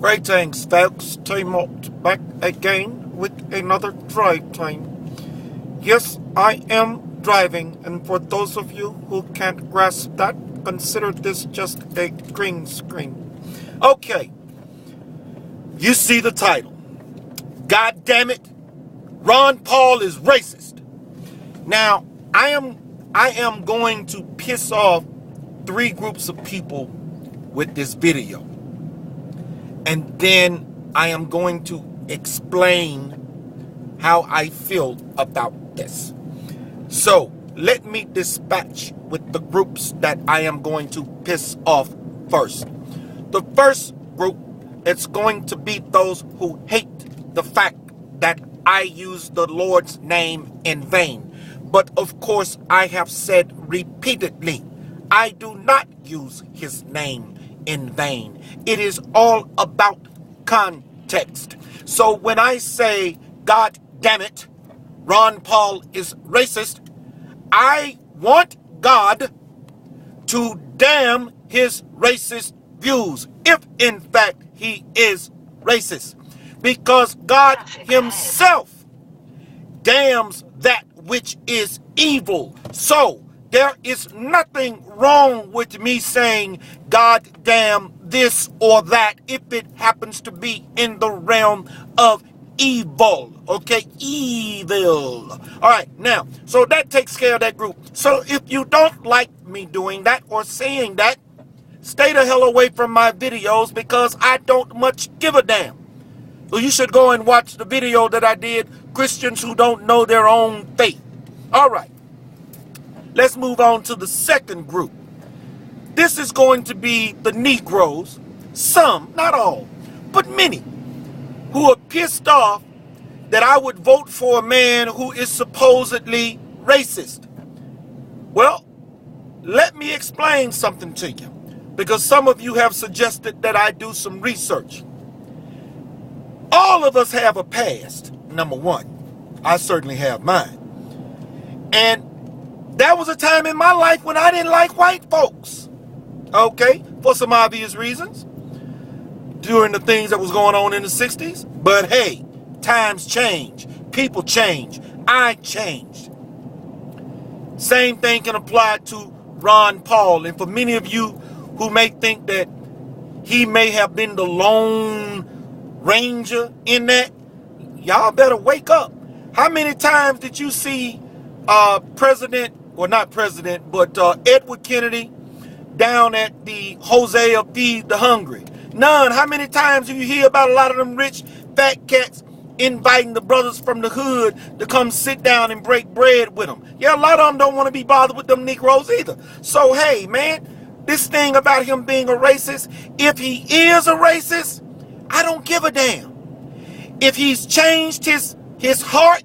Greetings, folks. T-Malt back again with another drive time. Yes, I am driving, and for those of you who can't grasp that, consider this just a green screen. Okay, you see the title. God damn it, Ron Paul is racist. Now, I am going to piss off 3 groups of people with this video. And then I am going to explain how I feel about this. So let me dispatch with the groups that I am going to piss off first. The first group, it's going to be those who hate the fact that I use the Lord's name in vain. But of course, I have said repeatedly, I do not use his name in vain. It is all about context. So when I say, God damn it, Ron Paul is racist, I want God to damn his racist views, if in fact he is racist. Because God himself damns that which is evil. So there is nothing wrong with me saying, God damn this or that, if it happens to be in the realm of evil. Okay, evil. All right, now, so that takes care of that group. So if you don't like me doing that or saying that, stay the hell away from my videos, because I don't much give a damn. So you should go and watch the video that I did, Christians who don't know their own faith. All right. Let's move on to the second group. This is going to be the Negroes, some, not all, but many, who are pissed off that I would vote for a man who is supposedly racist. Well, let me explain something to you, because some of you have suggested that I do some research. All of us have a past, number one. I certainly have mine. And there was a time in my life when I didn't like white folks, okay, for some obvious reasons, during the things that was going on in the 60s. But hey, times change, people change, I changed. Same thing can apply to Ron Paul. And for many of you who may think that he may have been the lone ranger in that, y'all better wake up. How many times did you see Edward Kennedy down at the Hosea Feed the Hungry? None. How many times do you hear about a lot of them rich fat cats inviting the brothers from the hood to come sit down and break bread with them? Yeah, a lot of them don't want to be bothered with them Negroes either. So hey, man, this thing about him being a racist, if he is a racist, I don't give a damn. If he's changed his heart,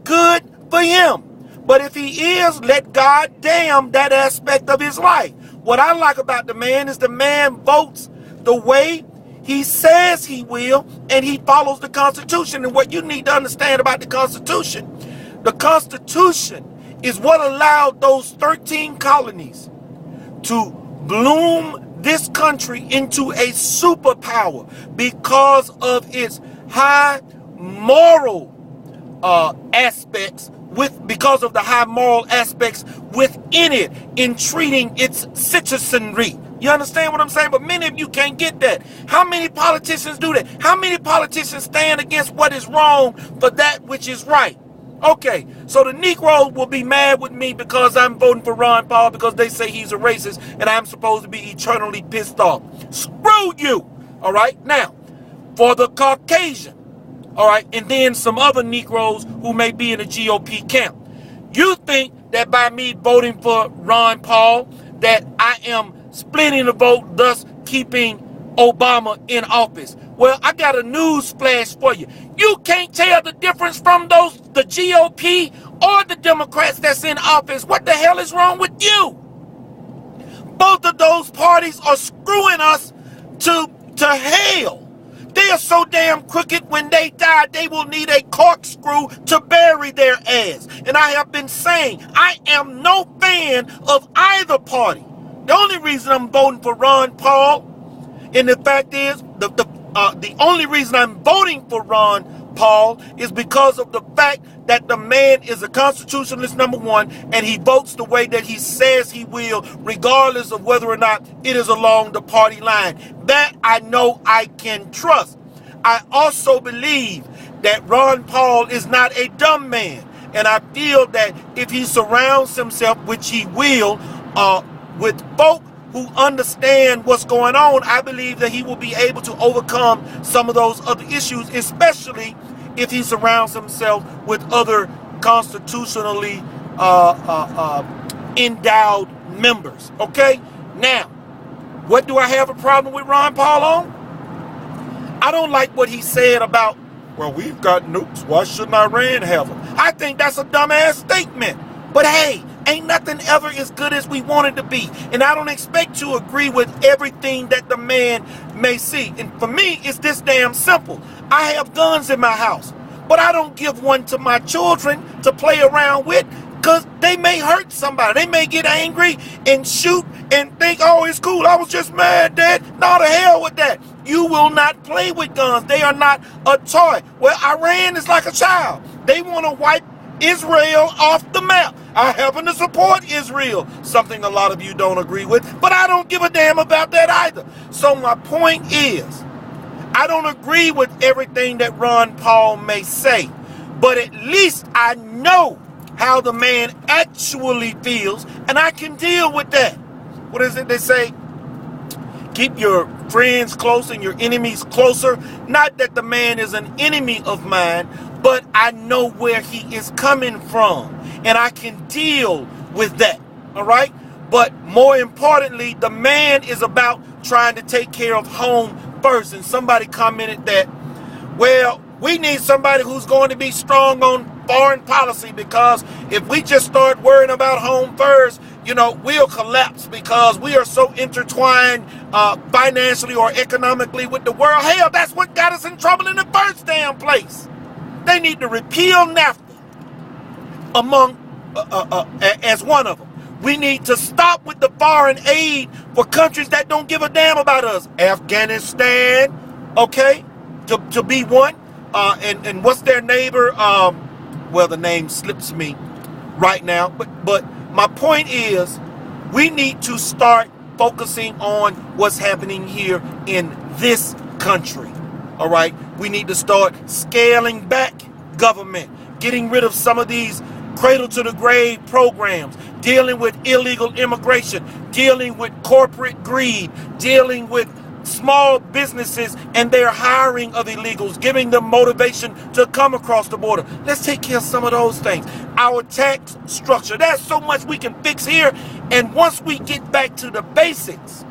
good for him. But if he is, let God damn that aspect of his life. What I like about the man is the man votes the way he says he will, and he follows the Constitution. And what you need to understand about the Constitution is what allowed those 13 colonies to bloom this country into a superpower because of its high moral aspects, because of the high moral aspects within it, in treating its citizenry. You understand what I'm saying? But many of you can't get that. How many politicians do that? How many politicians stand against what is wrong for that which is right? Okay, so the Negroes will be mad with me because I'm voting for Ron Paul because they say he's a racist and I'm supposed to be eternally pissed off. Screw you! All right, now, for the Caucasian, all right, and then some other Negroes who may be in the GOP camp, you think that by me voting for Ron Paul that I am splitting the vote, thus keeping Obama in office? Well, I got a news flash for you. You can't tell the difference from the GOP or the Democrats that's in office. What the hell is wrong with you? Both of those parties are screwing us to hell. They are so damn crooked, when they die, they will need a corkscrew to bury their ass. And I have been saying, I am no fan of either party. The only reason I'm voting for Ron Paul, and the fact is, the only reason I'm voting for Ron Paul is because of the fact that the man is a constitutionalist, number one, and he votes the way that he says he will, regardless of whether or not it is along the party line. That I know I can trust. I also believe that Ron Paul is not a dumb man. And I feel that if he surrounds himself, which he will, with folk who understand what's going on, I believe that he will be able to overcome some of those other issues, especially if he surrounds himself with other constitutionally endowed members. Okay? Now, what do I have a problem with Ron Paul on? I don't like what he said about, well, we've got nukes. Why shouldn't Iran have them? I think that's a dumbass statement. But hey, ain't nothing ever as good as we want it to be. And I don't expect to agree with everything that the man may see. And for me, it's this damn simple. I have guns in my house, but I don't give one to my children to play around with, because they may hurt somebody. They may get angry and shoot and think, oh, it's cool. I was just mad, Dad. No, to hell with that. You will not play with guns. They are not a toy. Well, Iran is like a child. They want to wipe Israel off the map. I happen to support Israel, something a lot of you don't agree with, but I don't give a damn about that either. So my point is, I don't agree with everything that Ron Paul may say, but at least I know how the man actually feels, and I can deal with that. What is it they say? Keep your friends close and your enemies closer. Not that the man is an enemy of mine, but I know where he is coming from, and I can deal with that, all right? But more importantly, the man is about trying to take care of home first, and somebody commented that, well, we need somebody who's going to be strong on foreign policy, because if we just start worrying about home first, you know, we'll collapse because we are so intertwined financially or economically with the world. Hell, that's what got us in trouble in the first damn place. They need to repeal NAFTA as one of them. We need to stop with the foreign aid for countries that don't give a damn about us. Afghanistan, okay, to be one. And what's their neighbor? Well, the name slips me right now. But my point is, we need to start focusing on what's happening here in this country. All right? We need to start scaling back government, getting rid of some of these cradle to the grave programs, dealing with illegal immigration, dealing with corporate greed, dealing with small businesses and their hiring of illegals, giving them motivation to come across the border. Let's take care of some of those things. Our tax structure, there's so much we can fix here. And once we get back to the basics,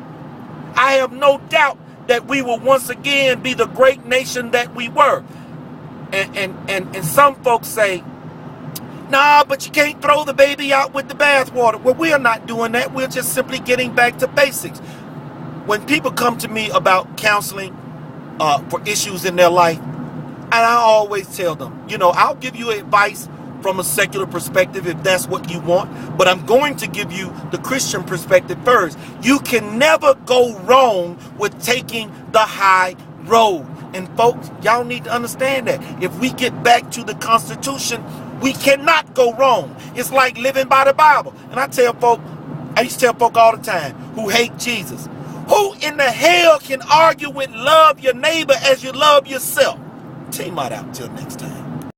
I have no doubt that we will once again be the great nation that we were. And some folks say, nah, but you can't throw the baby out with the bathwater. Well, we are not doing that. We're just simply getting back to basics. When people come to me about counseling for issues in their life, and I always tell them, you know, I'll give you advice from a secular perspective if that's what you want, but I'm going to give you the Christian perspective first. You can never go wrong with taking the high road. And folks, y'all need to understand that. If we get back to the Constitution, we cannot go wrong. It's like living by the Bible. And I used to tell folk all the time who hate Jesus, who in the hell can argue with love your neighbor as you love yourself? Team out till next time.